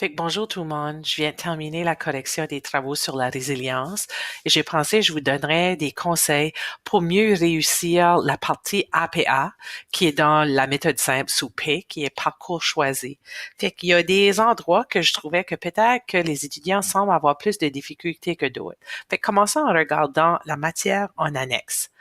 Fait que bonjour tout le monde, je viens de terminer la correction des travaux sur la résilience et j'ai pensé que je vous donnerais des conseils pour mieux réussir la partie APA qui est dans la méthode simple sous P, qui est parcours choisi. Fait qu'il y a des endroits que je trouvais que peut-être que les étudiants semblent avoir plus de difficultés que d'autres. Fait que commençons en regardant la matière en annexe.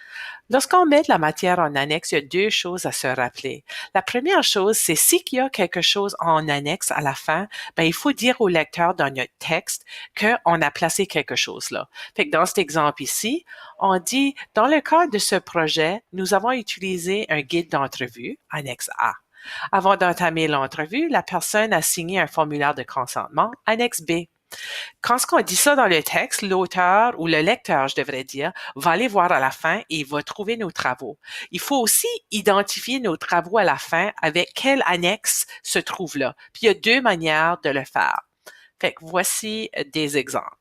Lorsqu'on met de la matière en annexe, il y a deux choses à se rappeler. La première chose, c'est s'il y a quelque chose en annexe à la fin, ben, il faut dire au lecteur dans notre texte qu'on a placé quelque chose là. Fait que dans cet exemple ici, on dit, dans le cadre de ce projet, nous avons utilisé un guide d'entrevue, annexe A. Avant d'entamer l'entrevue, la personne a signé un formulaire de consentement, annexe B. Quand ce qu'on dit ça dans le texte, l'auteur ou le lecteur, je devrais dire, va aller voir à la fin et il va trouver nos travaux. Il faut aussi identifier nos travaux à la fin avec quelle annexe se trouve là. Puis il y a deux manières de le faire. Fait que voici des exemples.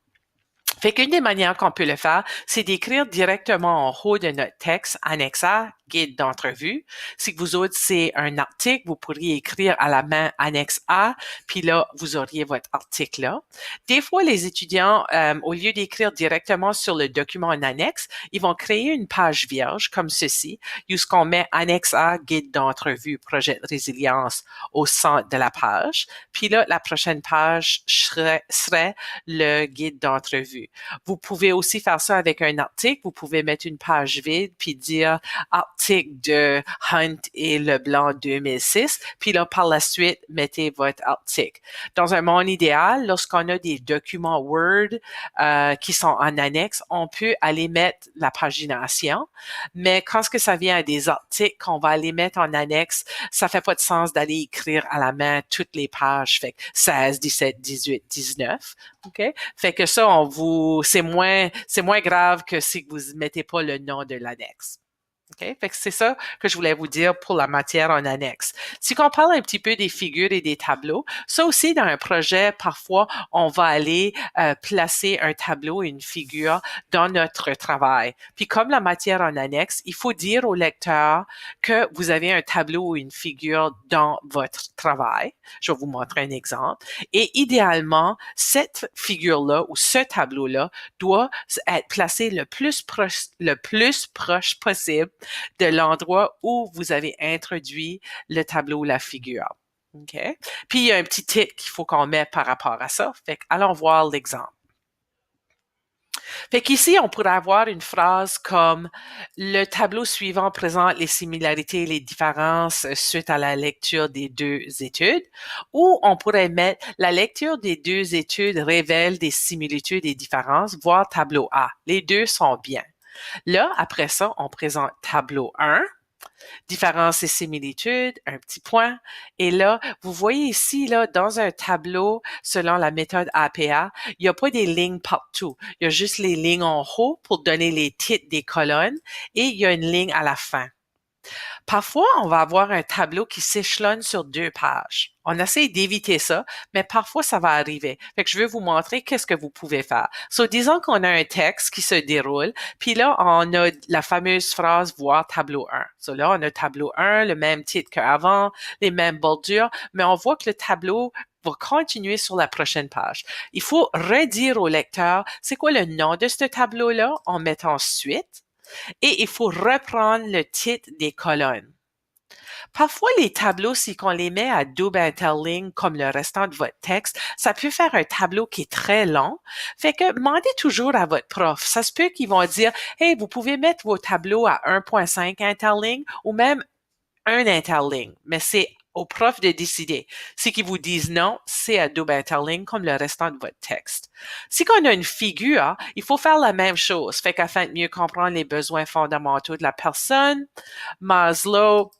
Fait qu'une des manières qu'on peut le faire, c'est d'écrire directement en haut de notre texte annexe A, guide d'entrevue. Si vous autres, c'est un article, vous pourriez écrire à la main annexe A, puis là, vous auriez votre article là. Des fois, les étudiants, au lieu d'écrire directement sur le document en annexe, ils vont créer une page vierge comme ceci, où ce qu'on met annexe A, guide d'entrevue, projet de résilience au centre de la page. Puis là, la prochaine page serait le guide d'entrevue. Vous pouvez aussi faire ça avec un article. Vous pouvez mettre une page vide puis dire article de Hunt et Leblanc 2006. Puis là, par la suite, mettez votre article. Dans un monde idéal, lorsqu'on a des documents Word qui sont en annexe, on peut aller mettre la pagination. Mais quand ce que ça vient à des articles qu'on va aller mettre en annexe, ça fait pas de sens d'aller écrire à la main toutes les pages. Fait que 16, 17, 18, 19. OK? Fait que ça, c'est moins grave que si vous mettez pas le nom de l'annexe. OK? Fait que c'est ça que je voulais vous dire pour la matière en annexe. Si on parle un petit peu des figures et des tableaux, ça aussi dans un projet, parfois, on va aller placer un tableau et une figure dans notre travail. Puis comme la matière en annexe, il faut dire au lecteur que vous avez un tableau ou une figure dans votre travail. Je vais vous montrer un exemple. Et idéalement, cette figure-là ou ce tableau-là doit être placé le plus proche possible de l'endroit où vous avez introduit le tableau ou la figure. OK? Puis, il y a un petit titre qu'il faut qu'on mette par rapport à ça. Fait que, allons voir l'exemple. Fait qu'ici, on pourrait avoir une phrase comme le tableau suivant présente les similarités et les différences suite à la lecture des deux études, ou on pourrait mettre la lecture des deux études révèle des similitudes et différences, voire tableau A. Les deux sont bien. Là, après ça, on présente tableau 1, différences et similitudes, un petit point. Et là, vous voyez ici, là, dans un tableau, selon la méthode APA, il n'y a pas des lignes partout. Il y a juste les lignes en haut pour donner les titres des colonnes et il y a une ligne à la fin. Parfois, on va avoir un tableau qui s'échelonne sur deux pages. On essaie d'éviter ça, mais parfois ça va arriver. Fait que je vais vous montrer qu'est-ce que vous pouvez faire. So, disons qu'on a un texte qui se déroule, puis là, on a la fameuse phrase voir tableau 1. So là, on a tableau 1, le même titre qu'avant, les mêmes bordures, mais on voit que le tableau va continuer sur la prochaine page. Il faut redire au lecteur, c'est quoi le nom de ce tableau-là en mettant suite. Et il faut reprendre le titre des colonnes. Parfois, les tableaux, si on les met à double interligne comme le restant de votre texte, ça peut faire un tableau qui est très long. Fait que demandez toujours à votre prof. Ça se peut qu'ils vont dire, hey, vous pouvez mettre vos tableaux à 1.5 interligne ou même un interligne, mais c'est au prof de décider. Si qu'ils vous disent non, c'est à double interligne comme le restant de votre texte. Si on a une figure, il faut faire la même chose. Fait qu'afin de mieux comprendre les besoins fondamentaux de la personne, Maslow,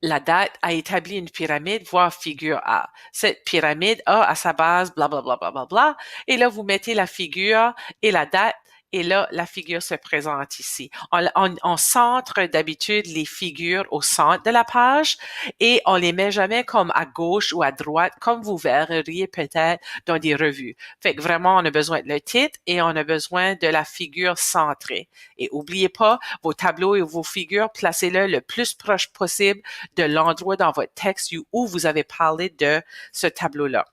la date a établi une pyramide, voire figure A. Cette pyramide a à sa base, bla, bla, bla, bla, bla, bla. Et là, vous mettez la figure et la date. Et là, la figure se présente ici. On centre d'habitude les figures au centre de la page et on les met jamais comme à gauche ou à droite, comme vous verriez peut-être dans des revues. Fait que vraiment, on a besoin de le titre et on a besoin de la figure centrée. Et oubliez pas, vos tableaux et vos figures, placez-le le plus proche possible de l'endroit dans votre texte où vous avez parlé de ce tableau-là.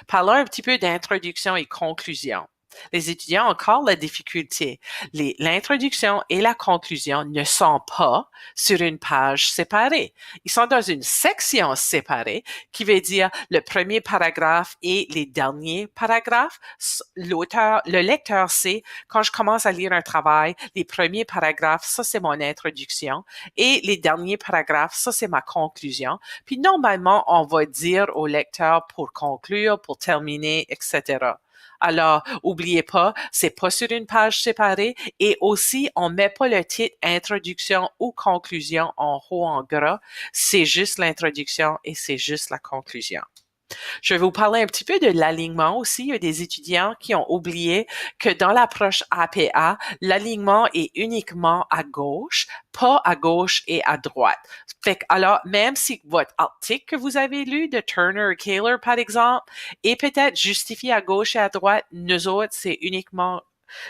Parlons un petit peu d'introduction et conclusion. Les étudiants ont encore la difficulté. L'introduction et la conclusion ne sont pas sur une page séparée. Ils sont dans une section séparée qui veut dire le premier paragraphe et les derniers paragraphes. Le lecteur sait quand je commence à lire un travail, les premiers paragraphes, ça c'est mon introduction et les derniers paragraphes, ça c'est ma conclusion. Puis normalement, on va dire au lecteur pour conclure, pour terminer, etc. Alors, oubliez pas, c'est pas sur une page séparée et aussi, on met pas le titre introduction ou conclusion en haut en gras. C'est juste l'introduction et c'est juste la conclusion. Je vais vous parler un petit peu de l'alignement aussi. Il y a des étudiants qui ont oublié que dans l'approche APA, l'alignement est uniquement à gauche, pas à gauche et à droite. Fait que, alors, même si votre article que vous avez lu de Turner et Kaler, par exemple, est peut-être justifié à gauche et à droite, nous autres, c'est uniquement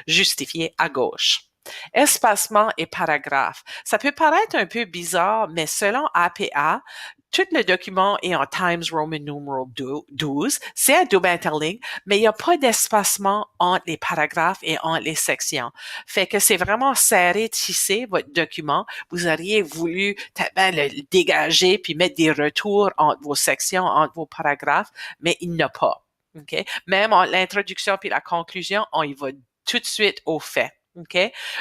justifié à gauche. Espacement et paragraphe. Ça peut paraître un peu bizarre, mais selon APA, tout le document est en Times Roman numeral 12. C'est à double interligne, mais il n'y a pas d'espacement entre les paragraphes et entre les sections. Fait que c'est vraiment serré, tissé, votre document. Vous auriez voulu le dégager puis mettre des retours entre vos sections, entre vos paragraphes, mais il n'y a pas. Okay? Même en l'introduction puis la conclusion, on y va tout de suite au fait. OK?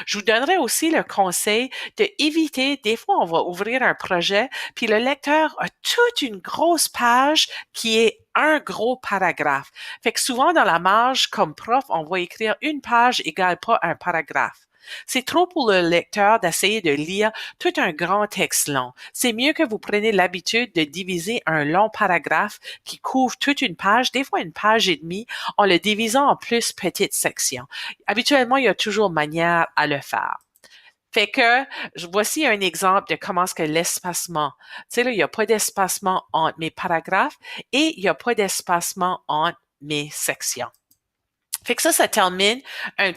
Je vous donnerai aussi le conseil de éviter, des fois, on va ouvrir un projet, puis le lecteur a toute une grosse page qui est un gros paragraphe. Fait que souvent, dans la marge, comme prof, on va écrire une page égale pas un paragraphe. C'est trop pour le lecteur d'essayer de lire tout un grand texte long. C'est mieux que vous preniez l'habitude de diviser un long paragraphe qui couvre toute une page, des fois une page et demie, en le divisant en plus petites sections. Habituellement, il y a toujours manière à le faire. Fait que, voici un exemple de comment est-ce que l'espacement, tu sais, là, il n'y a pas d'espacement entre mes paragraphes et il n'y a pas d'espacement entre mes sections. Fait que ça termine un